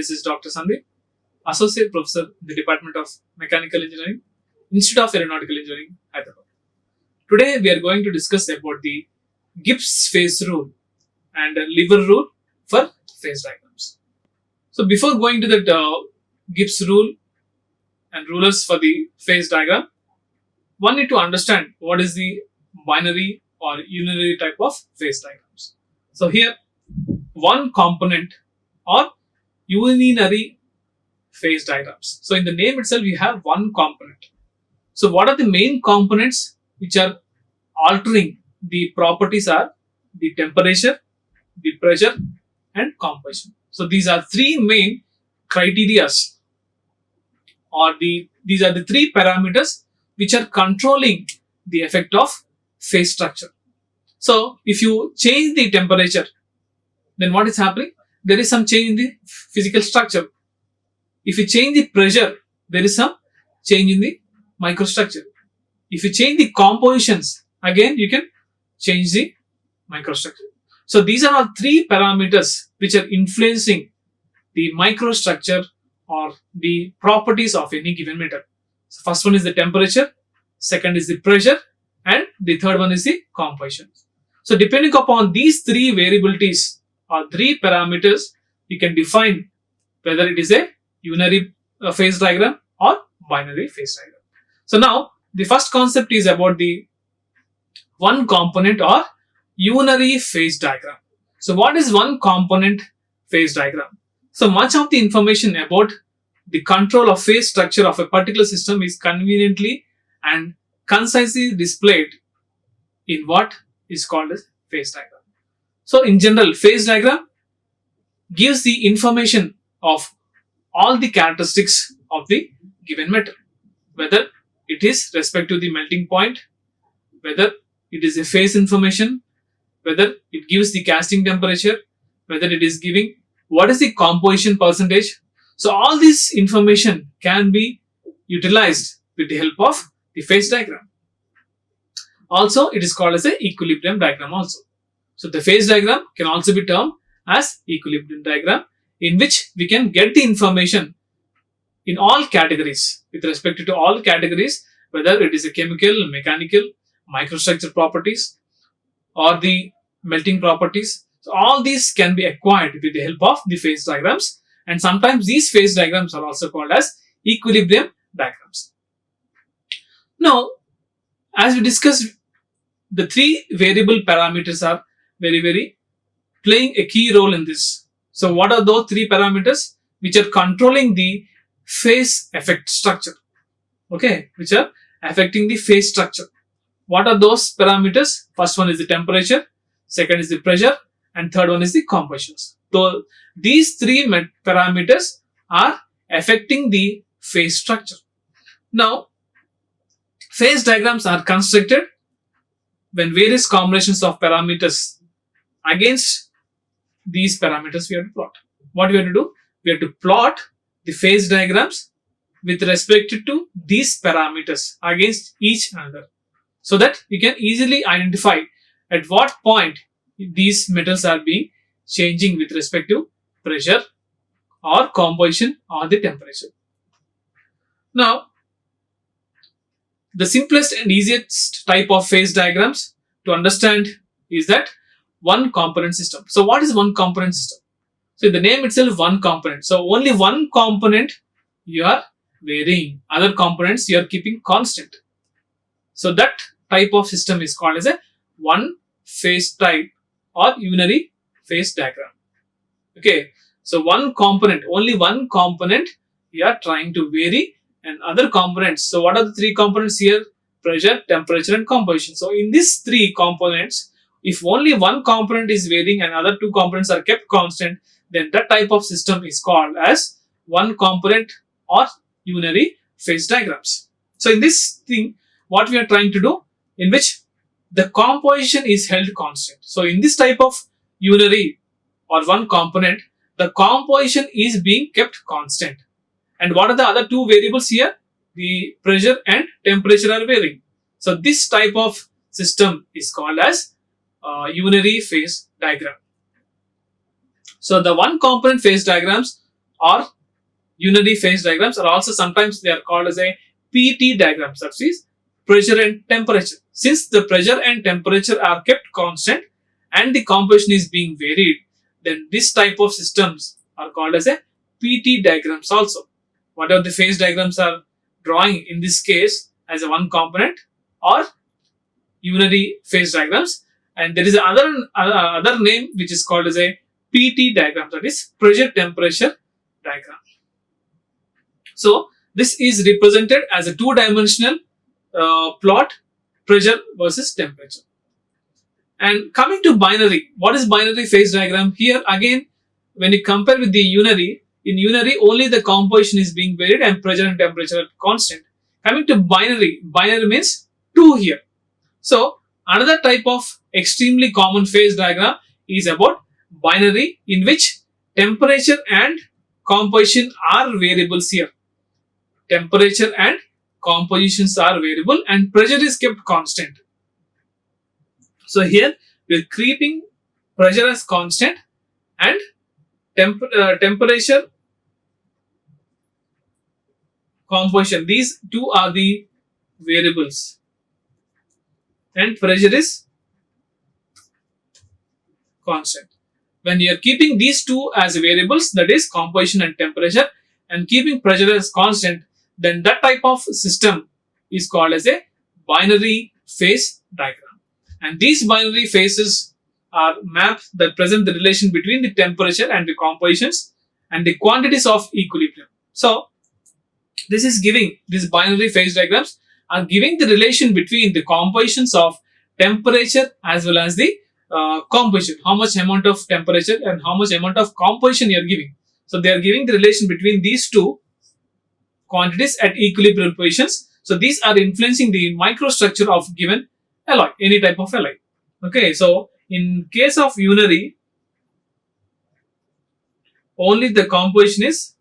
This is Dr. Sandeep, Associate Professor in the Department of Mechanical Engineering, Institute of Aeronautical Engineering, Hyderabad. Today we are going to discuss about the Gibbs phase rule and lever rule for phase diagrams. So before going to the Gibbs rule and rulers for the phase diagram, one need to understand what is the binary or unary type of phase diagrams. So here one component or unary phase diagrams. So in the name itself we have one component. So what are the main components which are altering the properties are the temperature, the pressure and compression. So these are three main criterias or these are the three parameters which are controlling the effect of phase structure. So if you change the temperature, then what is happening? There is some change in the physical structure. If you change the pressure, there is some change in the microstructure. If you change the compositions, again you can change the microstructure. So these are all three parameters which are influencing the microstructure or the properties of any given metal. So first one is the temperature, second is the pressure, and the third one is the composition. So depending upon these three variabilities or three parameters, you can define whether it is a unary phase diagram or binary phase diagram. So now the first concept is about the one component or unary phase diagram. So what is one component phase diagram? So much of the information about the control of phase structure of a particular system is conveniently and concisely displayed in what is called as phase diagram. So in general, phase diagram gives the information of all the characteristics of the given metal, whether it is respect to the melting point, whether it is a phase information, whether it gives the casting temperature, whether it is giving what is the composition percentage. So all this information can be utilized with the help of the phase diagram. Also, it is called as a equilibrium diagram also. So the phase diagram can also be termed as equilibrium diagram, in which we can get the information in all categories with respect to all categories, whether it is a chemical, mechanical, microstructure properties or the melting properties. So all these can be acquired with the help of the phase diagrams, and sometimes these phase diagrams are also called as equilibrium diagrams. Now, as we discussed, the three variable parameters are very playing a key role in this. So what are those three parameters which are controlling the phase effect structure? Okay, which are affecting the phase structure. What are those parameters? First one is the temperature, second is the pressure, and third one is the compressions. So these three parameters are affecting the phase structure. Now, phase diagrams are constructed when various combinations of parameters against these parameters we have to plot. What we have to do? We have to plot the phase diagrams with respect to these parameters against each other, so that we can easily identify at what point these metals are being changing with respect to pressure or composition or the temperature. Now, the simplest and easiest type of phase diagrams to understand is that one component system. So what is one component system? So in the name itself, one component. So only one component you are varying, other components you are keeping constant. So that type of system is called as a one phase type or unary phase diagram. Okay, so one component, only one component you are trying to vary, and other components. So what are the three components here? Pressure, temperature and composition. So in these three components, if only one component is varying and other two components are kept constant, then that type of system is called as one component or unary phase diagrams. So in this thing, what we are trying to do, in which the composition is held constant. So in this type of unary or one component, the composition is being kept constant. And what are the other two variables here? The pressure and temperature are varying. So this type of system is called as unary phase diagram. So the one component phase diagrams or unary phase diagrams, or also sometimes they are called as a PT diagrams, that is pressure and temperature. Since the pressure and temperature are kept constant and the composition is being varied, then this type of systems are called as a PT diagrams also. Whatever the phase diagrams are drawing in this case as a one component or unary phase diagrams, and there is other name which is called as a PT diagram, that is pressure temperature diagram. So this is represented as a two-dimensional plot, pressure versus temperature. And coming to binary, what is binary phase diagram? Here again, when you compare with the unary, in unary only the composition is being varied and pressure and temperature are constant. Coming to binary, binary means two here. So another type of extremely common phase diagram is about binary, in which temperature and composition are variables here. Temperature and compositions are variable and pressure is kept constant. So here we are keeping pressure as constant and temperature, composition, these two are the variables, and pressure is constant. When you are keeping these two as variables, that is composition and temperature, and keeping pressure as constant, then that type of system is called as a binary phase diagram. And these binary phases are maps that present the relation between the temperature and the compositions and the quantities of equilibrium. So this is giving, these binary phase diagrams are giving the relation between the compositions of temperature as well as the composition, how much amount of temperature and how much amount of composition you are giving. So they are giving the relation between these two quantities at equilibrium positions. So these are influencing the microstructure of given alloy, any type of alloy. Okay, so in case of unary, only the composition is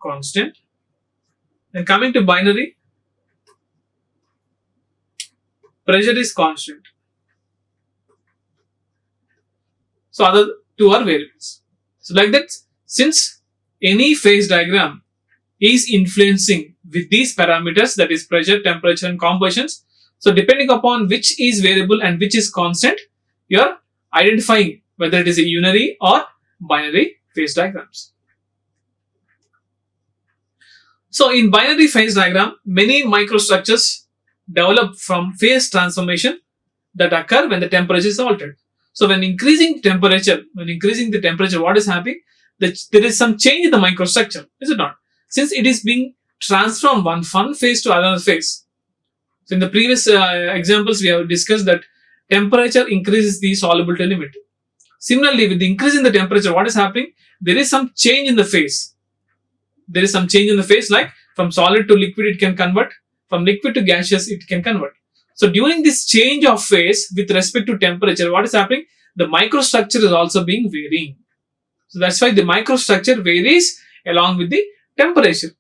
constant. And coming to binary, pressure is constant. So other two are variables. So like that, since any phase diagram is influencing with these parameters, that is pressure, temperature and compositions, so depending upon which is variable and which is constant, you are identifying whether it is a unary or binary phase diagrams. So in binary phase diagram, many microstructures develop from phase transformation that occur when the temperature is altered. So when increasing the temperature, what is happening? There is some change in the microstructure, is it not? Since it is being transformed from one phase to another phase. So in the previous examples, we have discussed that temperature increases the solubility limit. Similarly, with the increase in the temperature, what is happening? There is some change in the phase. There is some change in the phase, like from solid to liquid it can convert, from liquid to gaseous it can convert. So during this change of phase with respect to temperature, what is happening? The microstructure is also being varying. So that's why the microstructure varies along with the temperature.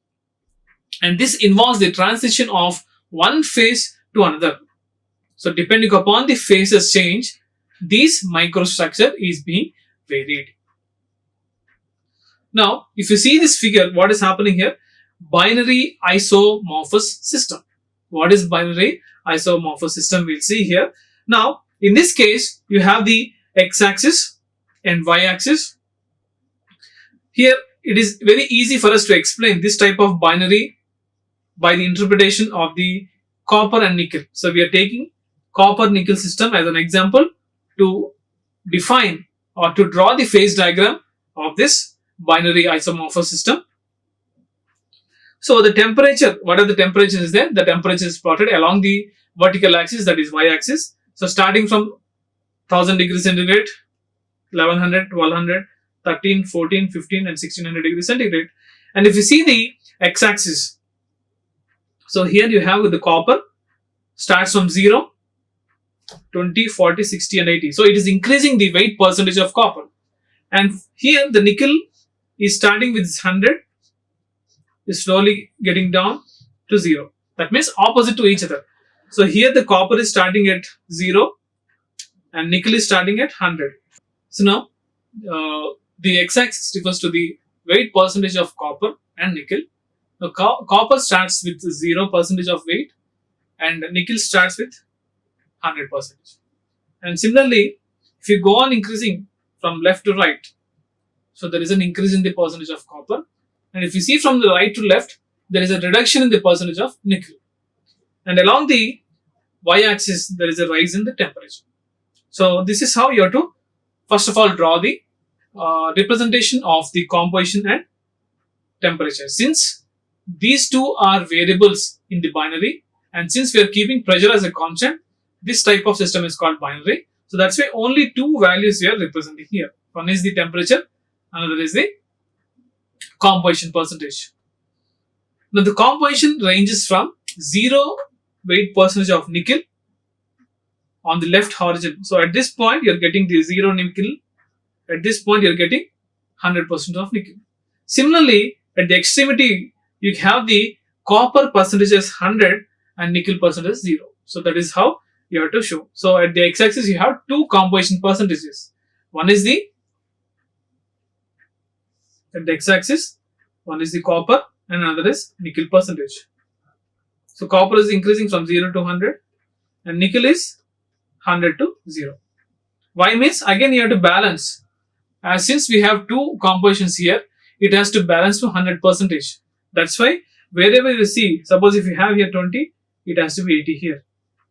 And this involves the transition of one phase to another. So depending upon the phases change, this microstructure is being varied. Now, if you see this figure, what is happening here? Binary isomorphous system. What is binary isomorphous system? We'll see here. Now, in this case, you have the x-axis and y-axis. Here, it is very easy for us to explain this type of binary by the interpretation of the copper and nickel. So we are taking copper nickel system as an example to define or to draw the phase diagram of this binary isomorphous system. So the temperature, what are the temperatures is there? The temperature is plotted along the vertical axis, that is y-axis. So starting from 1000 degrees centigrade, 1100, 1200, 13, 14, 15 and 1600 degrees centigrade. And if you see the x-axis, so here you have with the copper starts from 0, 20, 40, 60 and 80. So it is increasing the weight percentage of copper. And here the nickel is starting with 100, is slowly getting down to 0. That means opposite to each other. So here the copper is starting at 0 and nickel is starting at 100. So now the x-axis refers to the weight percentage of copper and nickel. Now, copper starts with 0% of weight and nickel starts with 100%. And similarly, if you go on increasing from left to right, so there is an increase in the percentage of copper. And if you see from the right to left, there is a reduction in the percentage of nickel. And along the y-axis, there is a rise in the temperature. So this is how you have to first of all draw the representation of the composition and temperature. Since these two are variables in the binary, and since we are keeping pressure as a constant, this type of system is called binary. So that's why only two values we are representing here. One is the temperature, another is the composition percentage. Now the composition ranges from 0 weight percentage of nickel on the left horizon. So at this point you are getting the 0 nickel. At this point you are getting 100% of nickel. Similarly, at the extremity you have the copper percentage as 100 and nickel percentage as 0. So that is how you have to show. So at the x-axis you have two composition percentages. One is the at the x-axis, one is the copper and another is nickel percentage. So copper is increasing from 0 to 100 and nickel is 100 to 0. Why means again you have to balance. Since we have two compositions here, it has to balance to 100%. That's why wherever you see, suppose if you have here 20, it has to be 80 here.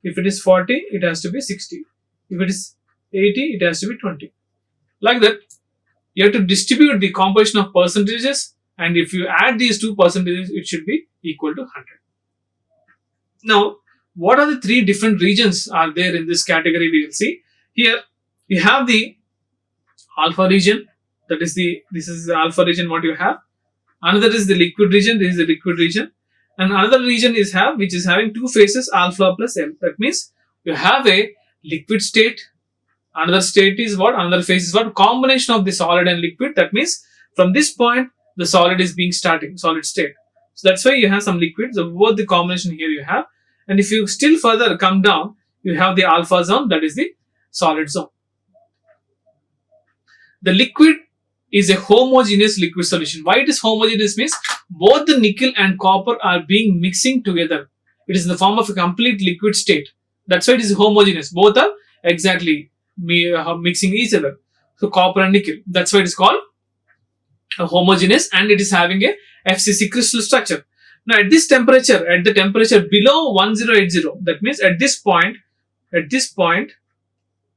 If it is 40, it has to be 60. If it is 80, it has to be 20. Like that, you have to distribute the composition of percentages, and if you add these two percentages, it should be equal to 100. Now, what are the three different regions are there in this category? We will see here. You have the alpha region. This is the alpha region. What you have. Another is the liquid region. This is the liquid region, and another region which is having two phases, alpha plus L. That means you have a liquid state. Another state is what? Another phase is what? Combination of the solid and liquid. That means from this point the solid is being starting, solid state. So that's why you have some liquids. So both the combination here you have. And if you still further come down, you have the alpha zone, that is the solid zone. The liquid is a homogeneous liquid solution. Why it is homogeneous means both the nickel and copper are being mixing together. It is in the form of a complete liquid state. That's why it is homogeneous. Both are exactly mixing each other. So copper and nickel. That's why it is called a homogeneous, and it is having a FCC crystal structure. Now at this temperature, at the temperature below 1080, that means at this point,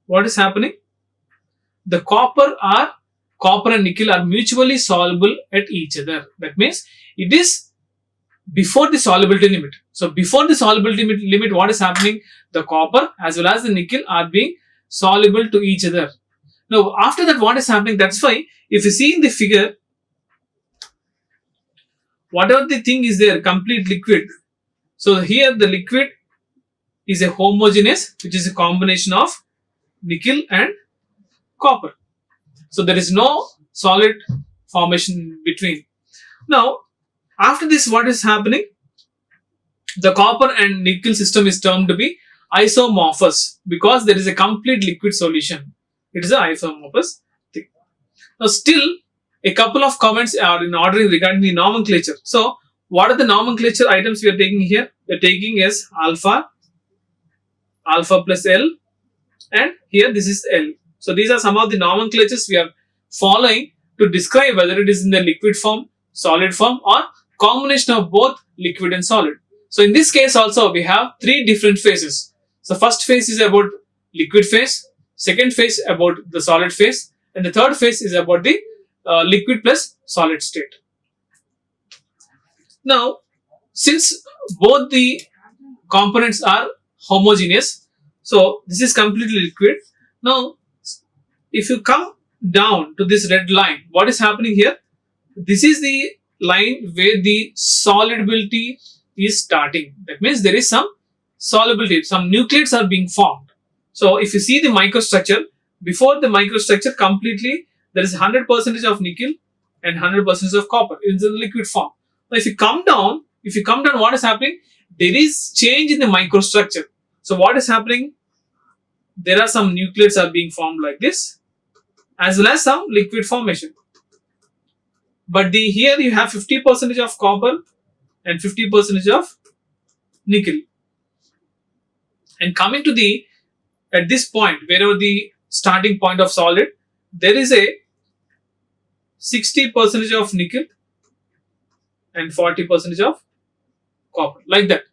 what is happening? The copper and nickel are mutually soluble at each other. That means it is before the solubility limit. So before the solubility limit, what is happening? The copper as well as the nickel are being soluble to each other. Now after that, what is happening? That's why if you see in the figure, whatever the thing is there, complete liquid. So here the liquid is a homogeneous, which is a combination of nickel and copper. So there is no solid formation between. Now after this, what is happening? The copper and nickel system is termed to be isomorphous because there is a complete liquid solution. It is an isomorphous thing. Now still a couple of comments are in ordering regarding the nomenclature. So what are the nomenclature items we are taking here? We are taking as alpha plus L, and here this is L. So these are some of the nomenclatures we are following to describe whether it is in the liquid form, solid form, or combination of both liquid and solid. So in this case also we have three different phases. So first phase is about liquid phase, second phase about the solid phase, and the third phase is about the liquid plus solid state. Now, since both the components are homogeneous, so this is completely liquid. Now, if you come down to this red line, what is happening here? This is the line where the solubility is starting. That means there is some solubility, some nucleides are being formed. So if you see the microstructure, before the microstructure completely, there is 100% of nickel and 100% of copper in the liquid form. Now if you come down, what is happening? There is change in the microstructure. So what is happening? There are some nucleides are being formed like this, as well as some liquid formation. but here you have 50% of copper and 50% of nickel. And coming to the, at this point, wherever the starting point of solid, there is a 60% of nickel and 40% of copper, like that.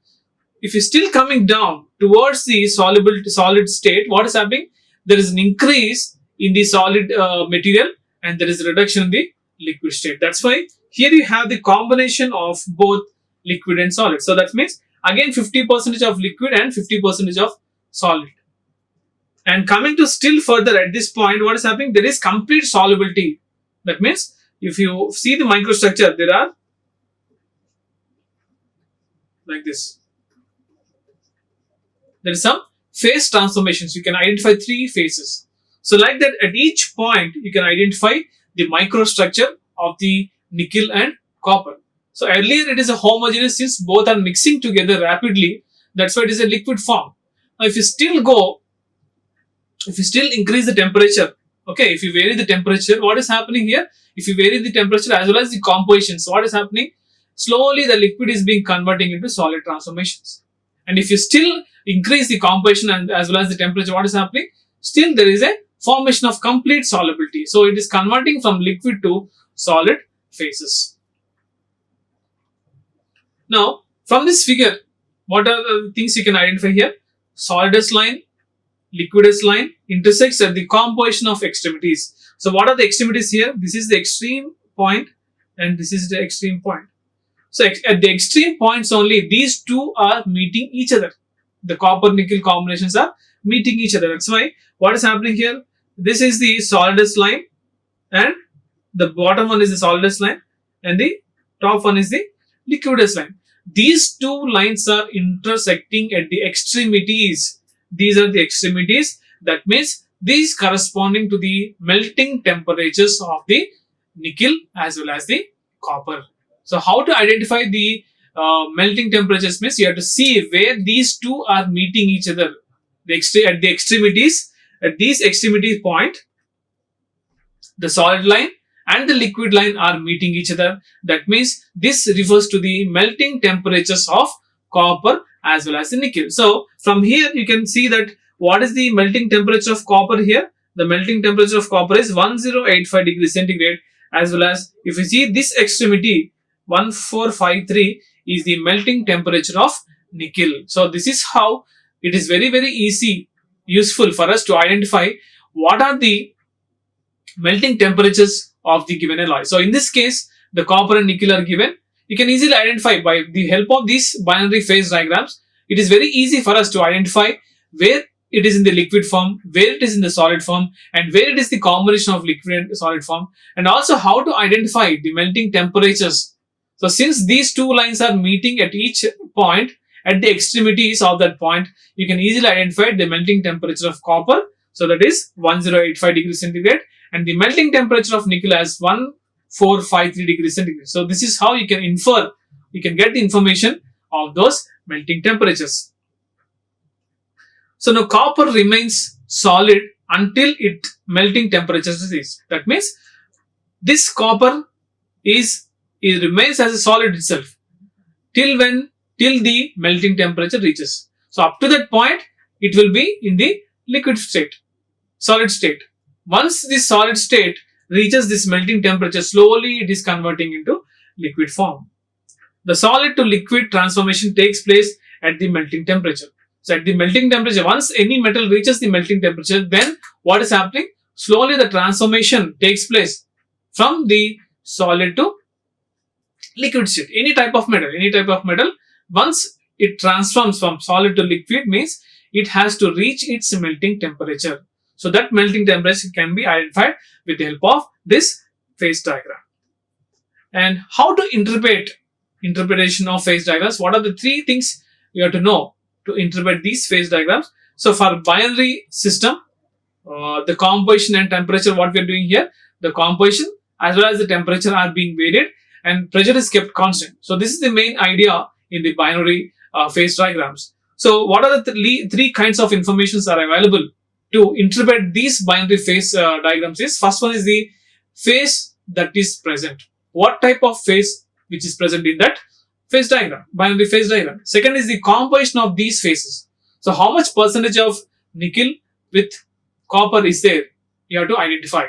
If you're still coming down towards the solid state, what is happening? There is an increase in the solid material and there is a reduction in the liquid state. That's why here you have the combination of both liquid and solid. So that means again 50% of liquid and 50% of solid. And coming to still further at this point, what is happening? There is complete solubility. That means if you see the microstructure, there are like this. There is some phase transformations. You can identify 3 phases. So like that, at each point, you can identify the microstructure of the nickel and copper. So earlier it is a homogeneous, since both are mixing together rapidly. That's why it is a liquid form. Now if you still increase the temperature, okay, if you vary the temperature, what is happening here? If you vary the temperature as well as the composition, so what is happening? Slowly the liquid is being converting into solid transformations. And if you still increase the composition and as well as the temperature, what is happening? Still there is a formation of complete solubility. So it is converting from liquid to solid phases. Now from this figure, what are the things you can identify here? Solidus line, liquidus line intersects at the composition of extremities. So what are the extremities here? This is the extreme point and this is the extreme point. So at the extreme points only, these two are meeting each other. The copper nickel combinations are meeting each other. That's why what is happening here? This is the solidus line and the bottom one is the solidus line and the top one is the liquidus line. These two lines are intersecting at the extremities. These are the extremities. That means these corresponding to the melting temperatures of the nickel as well as the copper. So how to identify the melting temperatures means you have to see where these two are meeting each other. At the extremities, at these extremity point, the solid line and the liquid line are meeting each other. That means this refers to the melting temperatures of copper as well as the nickel. So from here you can see that what is the melting temperature of copper here? The melting temperature of copper is 1085 degrees centigrade, as well as if you see this extremity 1453 is the melting temperature of nickel. So this is how it is very easy, useful for us to identify what are the melting temperatures of the given alloy. So in this case, the copper and nickel are given. You can easily identify by the help of these binary phase diagrams. It is very easy for us to identify where it is in the liquid form, where it is in the solid form, and where it is the combination of liquid and solid form, and also how to identify the melting temperatures. So since these two lines are meeting at each point, at the extremities of that point, you can easily identify the melting temperature of copper. So that is 1085 degrees centigrade, and the melting temperature of nickel as 1453 degrees centigrade. So this is how you can infer, you can get the information of those melting temperatures. So now copper remains solid until its melting temperature is. That means this copper it remains as a solid itself till the melting temperature reaches. So up to that point, it will be in the liquid state, solid state. Once this solid state reaches this melting temperature, slowly it is converting into liquid form. The solid to liquid transformation takes place at the melting temperature. So at the melting temperature, once any metal reaches the melting temperature, then what is happening? Slowly the transformation takes place from the solid to liquid state. Any type of metal, once it transforms from solid to liquid, means it has to reach its melting temperature. So that melting temperature can be identified with the help of this phase diagram. And how to interpretation of phase diagrams? What are the 3 things you have to know to interpret these phase diagrams? So for binary system, the composition and temperature, what we are doing here, the composition as well as the temperature are being varied and pressure is kept constant. So this is the main idea in the binary phase diagrams. So what are the 3 kinds of informations are available to interpret these binary phase diagrams is, first one is the phase that is present. what type of phase which is present in that phase diagram, binary phase diagram. Second is the composition of these phases. So how much percentage of nickel with copper is there, you have to identify.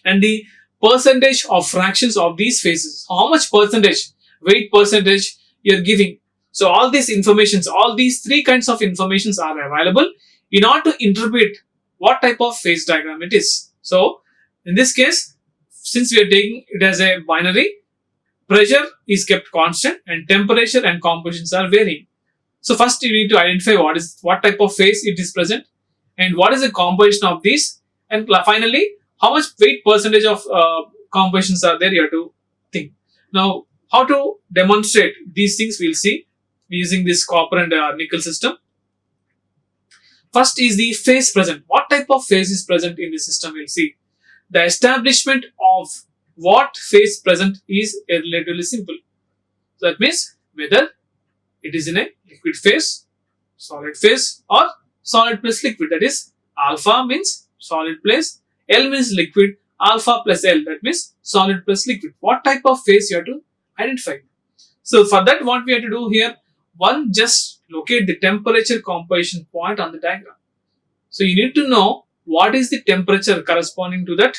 And the percentage of fractions of these phases, how much percentage, weight percentage you're giving. So all these informations, all these three kinds of informations are available in order to interpret what type of phase diagram it is. So in this case, since we are taking it as a binary, pressure is kept constant and temperature and compositions are varying. So first you need to identify what type of phase it is present and what is the composition of these, and finally how much weight percentage of compositions are there, you have to think. Now how to demonstrate these things we'll see using this copper and nickel system. First is the phase present. What type of phase is present in the system, we'll see. The establishment of what phase present is relatively simple. So that means whether it is in a liquid phase, solid phase, or solid plus liquid. That is, alpha means solid plus L means liquid, alpha plus L, that means solid plus liquid. What type of phase you have to identify. So for that, what we have to do here, one, just locate the temperature composition point on the diagram. So you need to know what is the temperature corresponding to that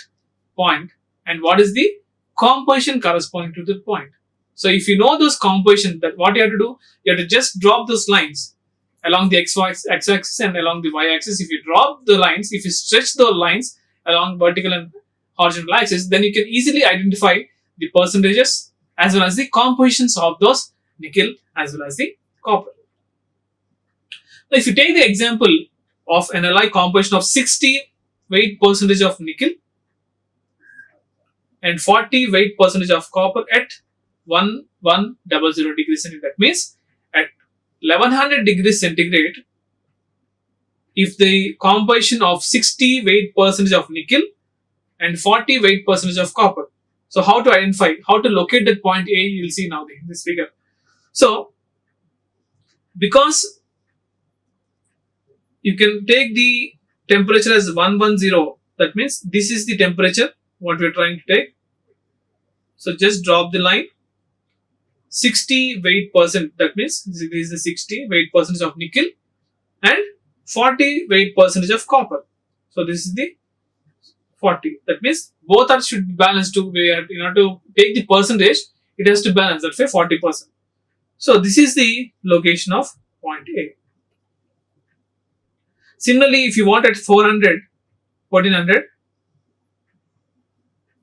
point and what is the composition corresponding to that point. So if you know those composition, that what you have to do, you have to just drop those lines along the x-axis and along the y-axis. If you drop the lines, if you stretch the lines along vertical and horizontal axis, then you can easily identify the percentages as well as the compositions of those nickel as well as the copper. Now if you take the example of an alloy composition of 60 weight percentage of nickel and 40 weight percentage of copper at 1100 degrees centigrade. That means at 1100 degrees centigrade, if the composition of 60 weight percentage of nickel and 40 weight percentage of copper. So how to identify, how to locate that point A, you will see now in this figure. So because you can take the temperature as 110, that means this is the temperature what we are trying to take. So just drop the line. 60 weight percent, that means this is the 60 weight percentage of nickel and 40 weight percentage of copper. So this is the 40. That means both are should be balanced to where in order to take the percentage, it has to balance. That's why 40%. So this is the location of point A. Similarly, if you want at 400, 1400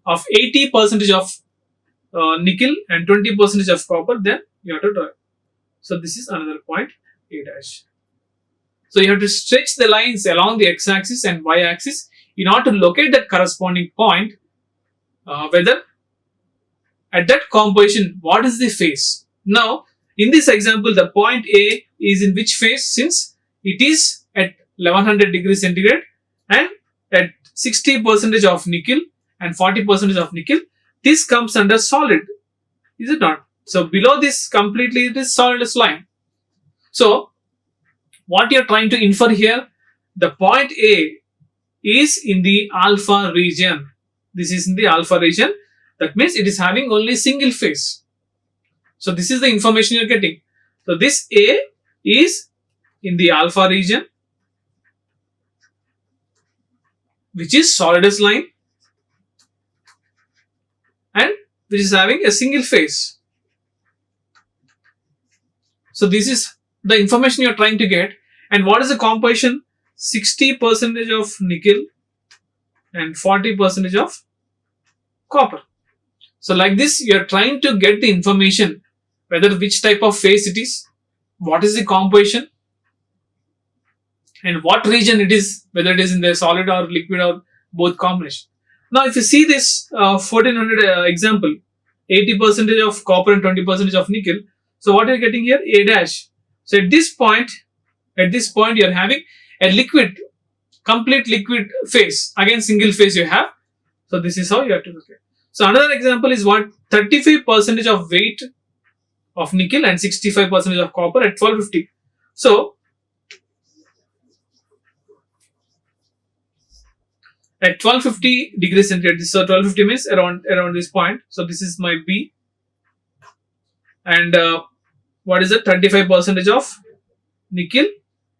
of 80 percentage of nickel and 20 percentage of copper, then you have to draw. So this is another point A dash. So you have to stretch the lines along the x-axis and y-axis in order to locate that corresponding point, whether at that composition what is the phase. Now in this example, the point A is in which phase, since it is at 1100 degrees centigrade and at 60 percentage of nickel and 40 percentage of nickel, this comes under solid, is it not? So below this completely it is solidus line. So what you are trying to infer here, the point A is in the alpha region. This is in the alpha region. That means it is having only single phase. So this is the information you are getting. So this A is in the alpha region, which is solidus line and which is having a single phase. So this is the information you are trying to get. And what is the composition? 60 percentage of nickel and 40 percentage of copper. So like this, you are trying to get the information whether which type of phase it is, what is the composition, and what region it is, whether it is in the solid or liquid or both combination. Now if you see this 1400 example, 80 percentage of copper and 20 percentage of nickel. So what you are getting here? A dash. So at this point you are having a liquid, complete liquid phase. Again single phase you have. So this is how you have to look at it. So another example is what? 35 percentage of weight of nickel and 65 percentage of copper at 1250. So At 1250 degrees centigrade, so 1250 means around this point. So this is my B, and what is it? 35% of nickel.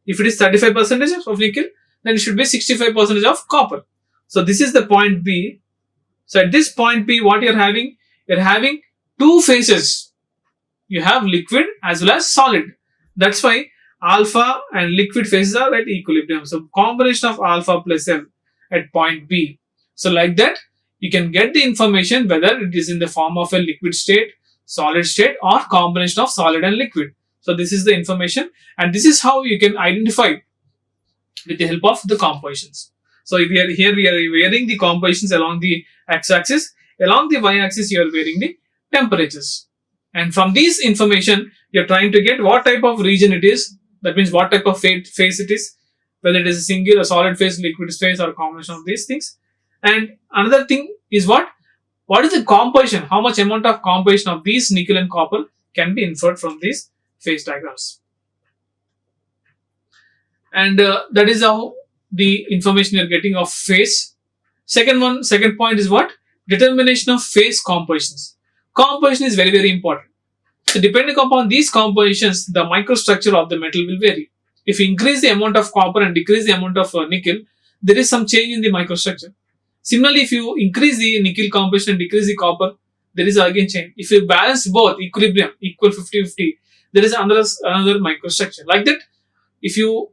If it is 35% of nickel, then it should be 65% of copper. So this is the point B. So at this point B, what you're having? You're having two phases. You have liquid as well as solid. That's why alpha and liquid phases are at equilibrium. So combination of alpha plus L at point B. So like that, you can get the information whether it is in the form of a liquid state, solid state, or combination of solid and liquid. So this is the information, and this is how you can identify with the help of the compositions. So if we are here, we are varying the compositions along the x-axis. Along the y-axis, you are varying the temperatures. And from this information, you are trying to get what type of region it is. That means what type of phase it is, whether it is a single, a solid phase, liquid phase, or a combination of these things. And another thing is what is the composition? How much amount of composition of these nickel and copper can be inferred from these phase diagrams. And that is how the information you're getting of phase. Second point is what? Determination of phase compositions. Composition is very, very important. So depending upon these compositions, the microstructure of the metal will vary. If you increase the amount of copper and decrease the amount of nickel, there is some change in the microstructure. Similarly, if you increase the nickel composition and decrease the copper, there is again change. If you balance both, equilibrium, equal 50-50, there is another microstructure. Like that, if you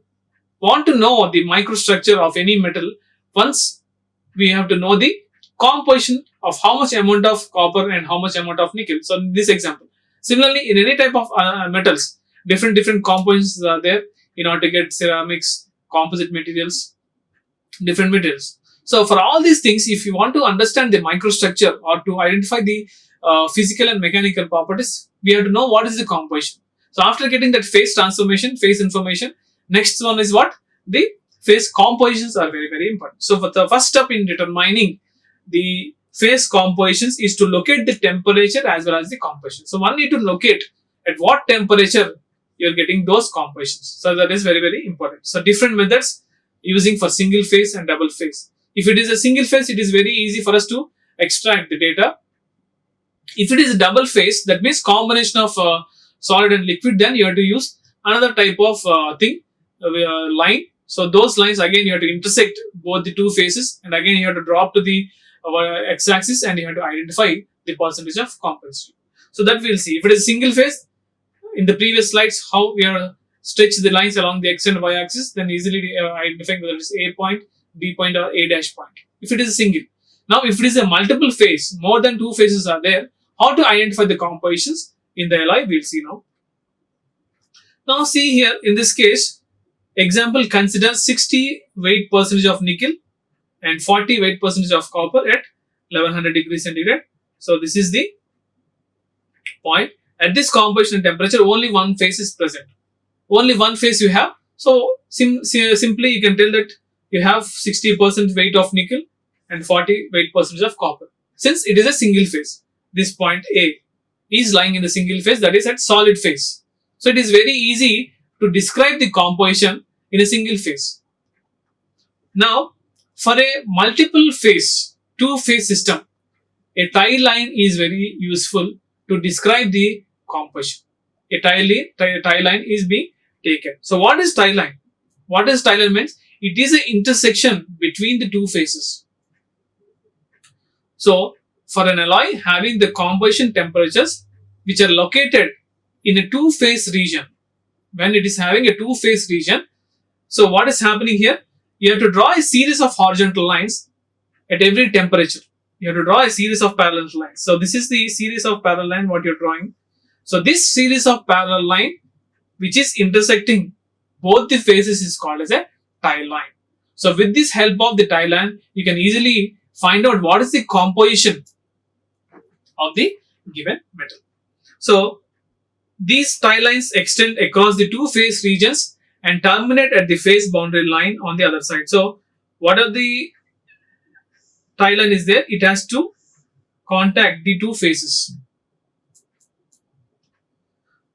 want to know the microstructure of any metal, once we have to know the composition of how much amount of copper and how much amount of nickel. So in this example, similarly in any type of metals, different compositions are there in order to get ceramics, composite materials, different materials. So for all these things, if you want to understand the microstructure or to identify the physical and mechanical properties, we have to know what is the composition. So after getting that phase transformation, phase information, next one is what? The phase compositions are very, very important. So for the first step in determining the phase compositions is to locate the temperature as well as the composition. So one need to locate at what temperature you're getting those compositions. So that is very, very important. So different methods using for single phase and double phase. If it is a single phase, it is very easy for us to extract the data. If it is a double phase, that means combination of solid and liquid, then you have to use another type of line. So those lines, again, you have to intersect both the two phases, and again you have to drop to the x-axis and you have to identify the percentage of composition. So that we'll see. If it is single phase, in the previous slides, how we are stretch the lines along the x and y axis, then easily identifying whether it is A point, B point, or A dash point. If it is a single. Now, if it is a multiple phase, more than two phases are there, how to identify the compositions in the alloy, we'll see now. Now see here, in this case, example, consider 60 weight percentage of nickel and 40 weight percentage of copper at 1100 degrees centigrade. So this is the point. At this composition temperature, only one phase is present. Only one phase you have. So simply you can tell that you have 60% weight of nickel and 40 weight percentage of copper. Since it is a single phase, this point A is lying in the single phase, that is at solid phase. So it is very easy to describe the composition in a single phase. Now, for a multiple phase, two-phase system, a tie line is very useful to describe the composition. A tie line is being taken. So what is tie line? What does tie line means? It is an intersection between the two phases. So for an alloy having the composition temperatures which are located in a two-phase region, when it is having a two-phase region, so what is happening here? You have to draw a series of horizontal lines at every temperature. You have to draw a series of parallel lines. So this is the series of parallel line what you're drawing. So this series of parallel line which is intersecting both the phases is called as a tie line. So with this help of the tie line, you can easily find out what is the composition of the given metal. So these tie lines extend across the two phase regions and terminate at the phase boundary line on the other side. So what are the tie line is there? It has to contact the two phases.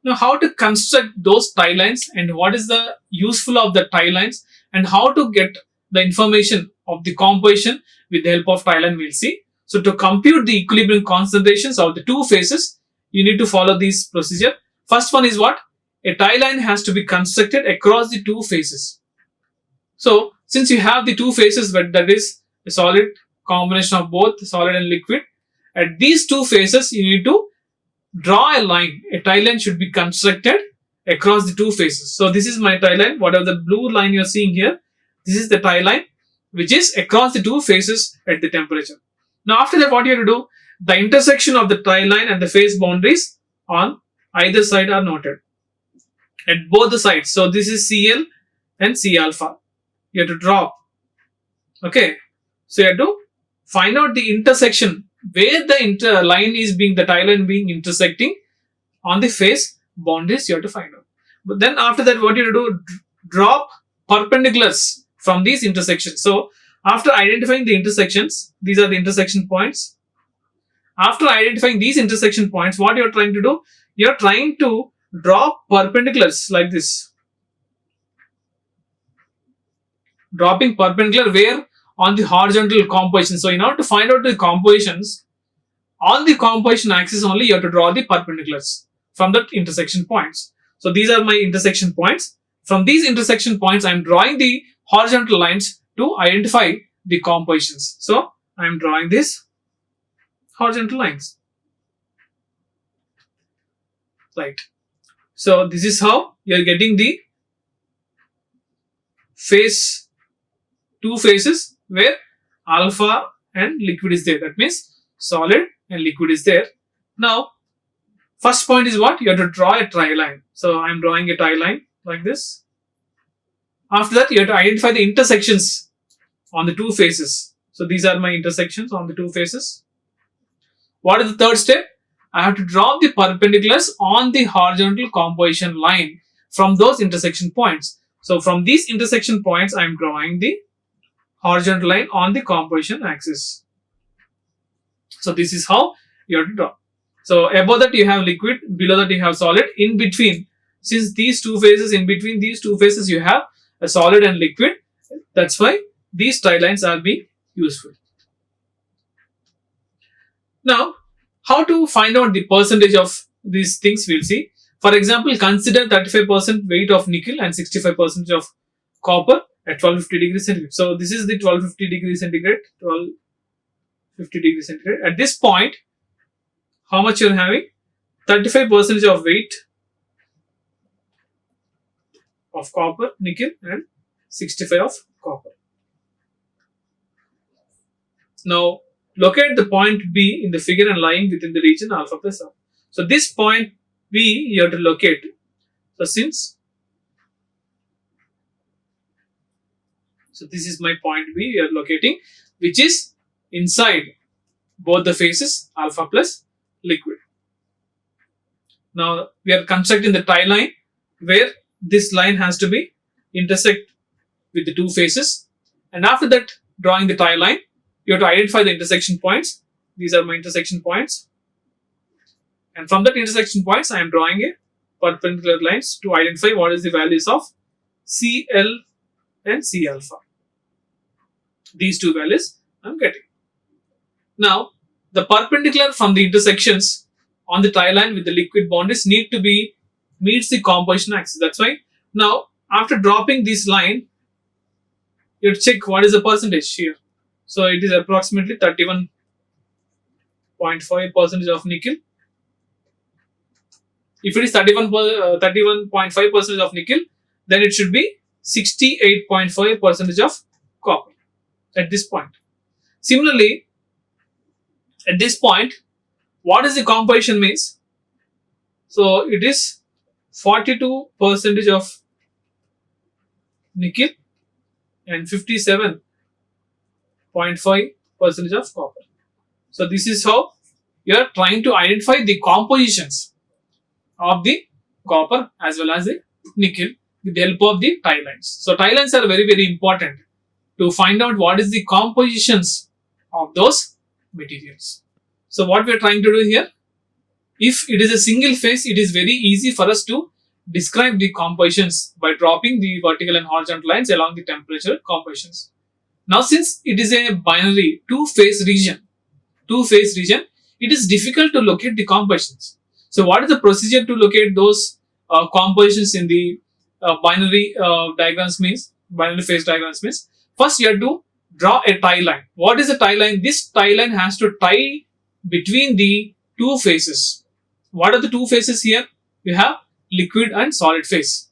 Now, how to construct those tie lines and what is the useful of the tie lines and how to get the information of the composition with the help of tie line we'll see. So to compute the equilibrium concentrations of the two phases, you need to follow this procedure. First one is what? A tie line has to be constructed across the two phases. So since you have the two phases, but that is a solid combination of both solid and liquid, at these two phases you need to draw a line. A tie line should be constructed across the two phases. So this is my tie line. Whatever the blue line you're seeing here, this is the tie line which is across the two phases at the temperature. Now after that, what you have to do, the intersection of the tie line and the phase boundaries on either side are noted at both the sides. So this is Cl and C alpha. You have to drop. Okay. So you have to find out the intersection where the line is being, the tie line being intersecting on the phase boundaries. You have to find out. But then after that, what you have to do, drop perpendiculars from these intersections. So after identifying the intersections, these are the intersection points. After identifying these intersection points, what you're trying to do, you're trying to draw perpendiculars like this. Dropping perpendicular where? On the horizontal composition. So in order to find out the compositions, on the composition axis only you have to draw the perpendiculars from the intersection points. So these are my intersection points. From these intersection points, I am drawing the horizontal lines to identify the compositions. So I am drawing these horizontal lines. Right. So this is how you are getting the phase, two phases where alpha and liquid is there. That means solid and liquid is there. Now, first point is what? You have to draw a tie line. So I am drawing a tie line like this. After that, you have to identify the intersections on the two phases. So these are my intersections on the two phases. What is the third step? I have to draw the perpendiculars on the horizontal composition line from those intersection points. So from these intersection points, I am drawing the horizontal line on the composition axis. So this is how you have to draw. So above that you have liquid, below that you have solid. In between, since these two phases, in between these two phases you have a solid and liquid. That's why these tie lines are being useful. Now, how to find out the percentage of these things we'll see. For example, consider 35% weight of nickel and 65% of copper at 1250 degrees centigrade. So this is the 1250 degrees centigrade, 1250 degrees centigrade. At this point, how much you're having? 35% of weight of copper, nickel, and 65 of copper. Now, locate the point B in the figure and lying within the region alpha plus alpha. So this point B you have to locate. So this is my point B you are locating, which is inside both the phases alpha plus liquid. Now we are constructing the tie line where this line has to be intersect with the two phases, and after that drawing the tie line, you have to identify the intersection points. These are my intersection points, and from that intersection points I am drawing a perpendicular lines to identify what is the values of Cl and C alpha. These two values I am getting. Now the perpendicular from the intersections on the tie line with the liquid boundaries need to be meets the composition axis. That's why now after dropping this line, you have to check what is the percentage here. So it is approximately 31.5% of nickel. If it is 31.5% of nickel, then it should be 68.5% of copper at this point. Similarly, at this point, what is the composition means? So it is 42% of nickel and 57.5% of copper. So this is how you are trying to identify the compositions of the copper as well as the nickel with the help of the tie lines. So tie lines are very, very important to find out what is the compositions of those materials. So what we are trying to do here, if it is a single phase, it is very easy for us to describe the compositions by dropping the vertical and horizontal lines along the temperature compositions. Now since it is a binary two-phase region, it is difficult to locate the compositions. So what is the procedure to locate those compositions in the binary binary phase diagrams means, first you have to draw a tie line. What is a tie line? This tie line has to tie between the two phases. What are the two phases here? You have liquid and solid phase.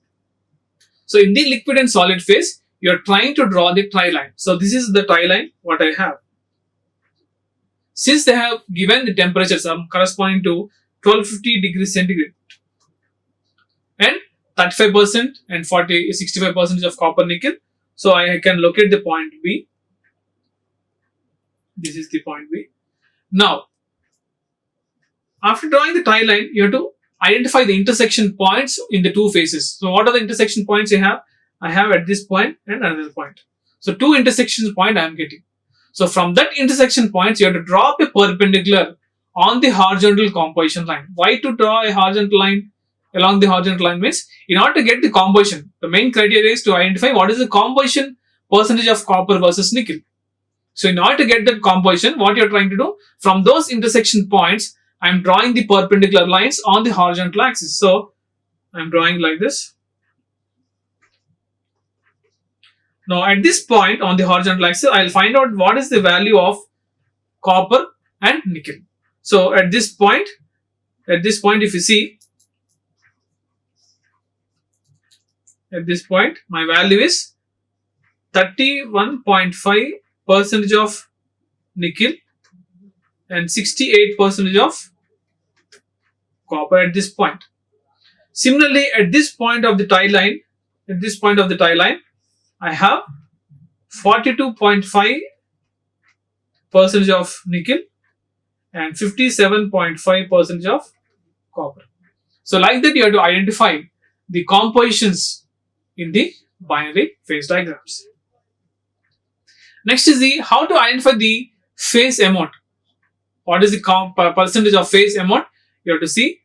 So in the liquid and solid phase, you are trying to draw the tie line. So this is the tie line what I have. Since they have given the temperatures corresponding to 1250 degrees centigrade and 35% and 65% of copper nickel, so I can locate the point B. This is the point B. Now, after drawing the tie line, you have to identify the intersection points in the two phases. So what are the intersection points you have? I have at this point and another point. So two intersection point I am getting. So from that intersection points, you have to draw a perpendicular on the horizontal composition line. Why to draw a horizontal line along the horizontal line means, in order to get the composition, the main criteria is to identify what is the composition percentage of copper versus nickel. So in order to get that composition, what you are trying to do, from those intersection points, I am drawing the perpendicular lines on the horizontal axis. So I am drawing like this. Now at this point on the horizontal axis, I will find out what is the value of copper and nickel. So at this point if you see, at this point my value is 31.5% of nickel and 68% of copper at this point. Similarly, at this point of the tie line, I have 42.5% of nickel and 57.5% of copper. So like that, you have to identify the compositions in the binary phase diagrams. Next is how to identify the phase amount. What is the percentage of phase amount? You have to see.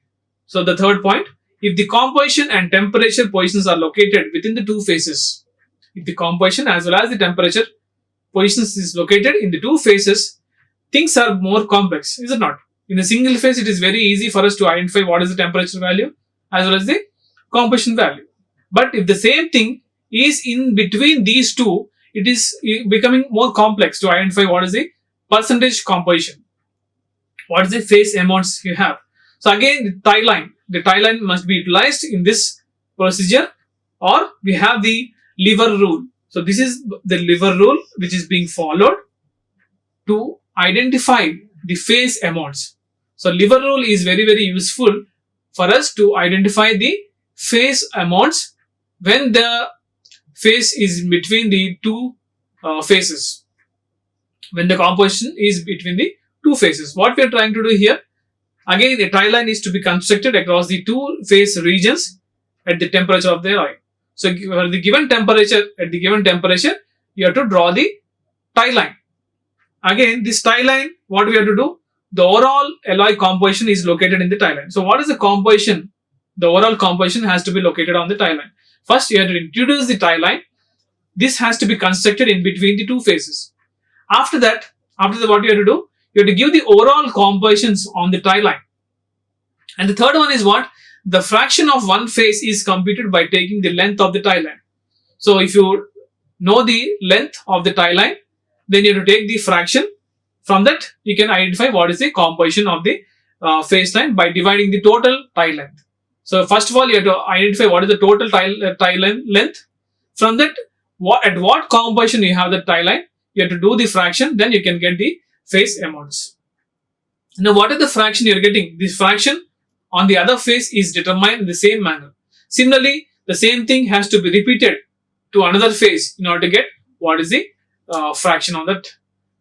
So the third point, if the composition and temperature positions are located within the two phases, if the composition as well as the temperature positions is located in the two phases, things are more complex, is it not? In a single phase, it is very easy for us to identify what is the temperature value as well as the composition value. But if the same thing is in between these two, it is becoming more complex to identify what is the percentage composition, what is the phase amounts you have. So again, the tie line must be utilized in this procedure, or we have the lever rule. So this is the lever rule which is being followed to identify the phase amounts. So lever rule is very, very useful for us to identify the phase amounts when the phase is between the two phases, when the composition is between the two phases. What we are trying to do here, again, a tie line is to be constructed across the two phase regions at the temperature of the alloy. So for the given temperature, at the given temperature, you have to draw the tie line. Again, this tie line, what we have to do, the overall alloy composition is located in the tie line. So what is the composition? The overall composition has to be located on the tie line. First, you have to introduce the tie line. This has to be constructed in between the two phases. After that, what you have to do, you have to give the overall compositions on the tie line. And the third one is what? The fraction of one phase is computed by taking the length of the tie line. So if you know the length of the tie line, then you have to take the fraction. From that, you can identify what is the composition of the phase line by dividing the total tie length. So first of all, you have to identify what is the total tie line length. From that, at what composition you have the tie line, you have to do the fraction, then you can get the phase amounts. Now, what is the fraction you are getting? This fraction on the other phase is determined in the same manner. Similarly, the same thing has to be repeated to another phase in order to get what is the fraction on that.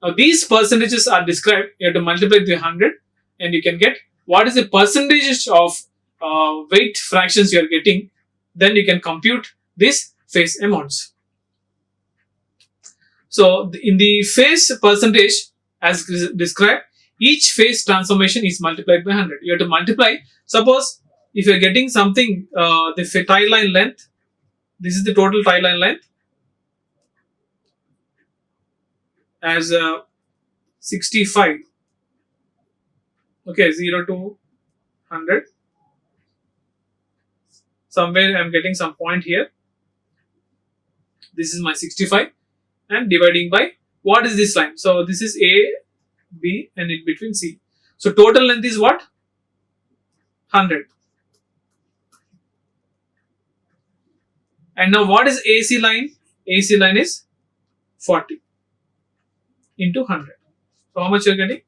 Now, these percentages are described. You have to multiply with 100 and you can get what is the percentage of weight fractions you are getting. Then you can compute these phase amounts. So in the phase percentage as described, each phase transformation is multiplied by 100. You have to multiply. Suppose if you are getting something, the tie line length, this is the total tie line length. as 65. Okay, 0 to 100. Somewhere I am getting some point here. This is my 65 and dividing by what is this line? So this is A, B and in between C. So total length is what? 100. And now what is AC line? AC line is 40 into 100. So how much you are getting?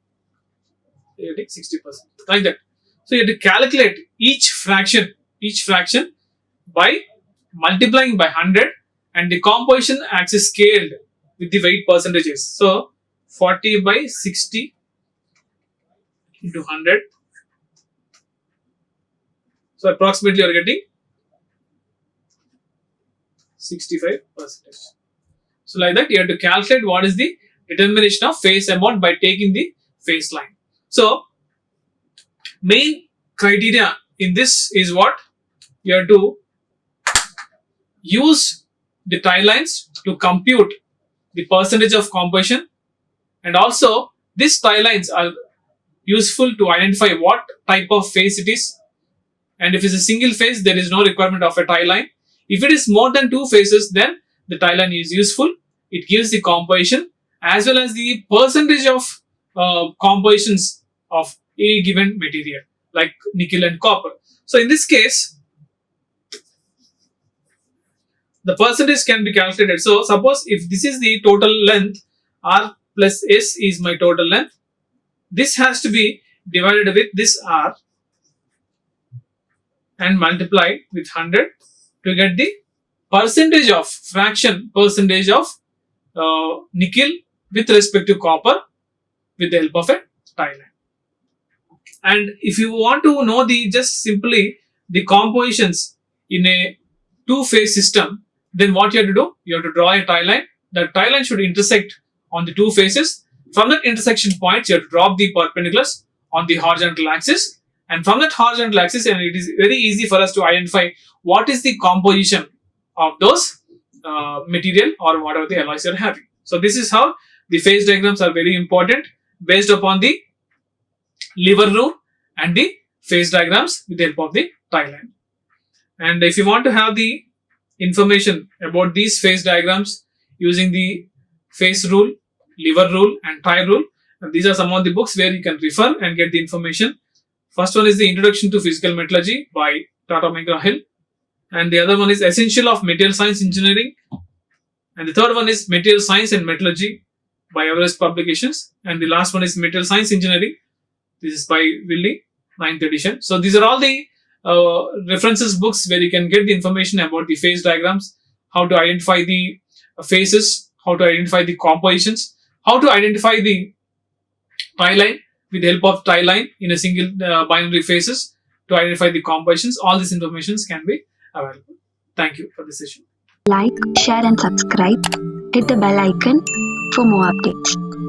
You are getting 60%. Like that. So you have to calculate each fraction by multiplying by 100 and the composition axis scaled with the weight percentages. So 40 by 60 into 100. So approximately you are getting 65%. So like that you have to calculate what is the determination of phase amount by taking the phase line. So main criteria in this is what? You have to use the tie lines to compute the percentage of composition, and also these tie lines are useful to identify what type of phase it is, and if it's a single phase there is no requirement of a tie line. If it is more than two phases then the tie line is useful. It gives the composition as well as the percentage of compositions of a given material like nickel and copper. So in this case the percentage can be calculated. So suppose if this is the total length, R plus S is my total length, this has to be divided with this R and multiplied with 100 to get the percentage of percentage of nickel with respect to copper with the help of a tie line. And if you want to know the just simply the compositions in a two-phase system, then what you have to do? You have to draw a tie line. The tie line should intersect on the two phases. From that intersection point, you have to drop the perpendiculars on the horizontal axis. And from that horizontal axis, and it is very easy for us to identify what is the composition of those material or whatever the alloys you are having. So this is how the phase diagrams are very important based upon the lever rule and the phase diagrams with the help of the tie line. And if you want to have the information about these phase diagrams using the phase rule, lever rule and tie rule, and these are some of the books where you can refer and get the information. First one is the Introduction to Physical Metallurgy by Tata McGraw-Hill, and the other one is Essential of Material Science Engineering, and the third one is Material Science and Metallurgy by Everest Publications, and the last one is Material Science Engineering. This is by Willie, 9th edition. So these are all the references books where you can get the information about the phase diagrams, how to identify the phases, how to identify the compositions, how to identify the tie line with the help of tie line in a single binary phases to identify the compositions. All these informations can be available. Thank you for the session. Like, share and subscribe. Hit the bell icon for more updates.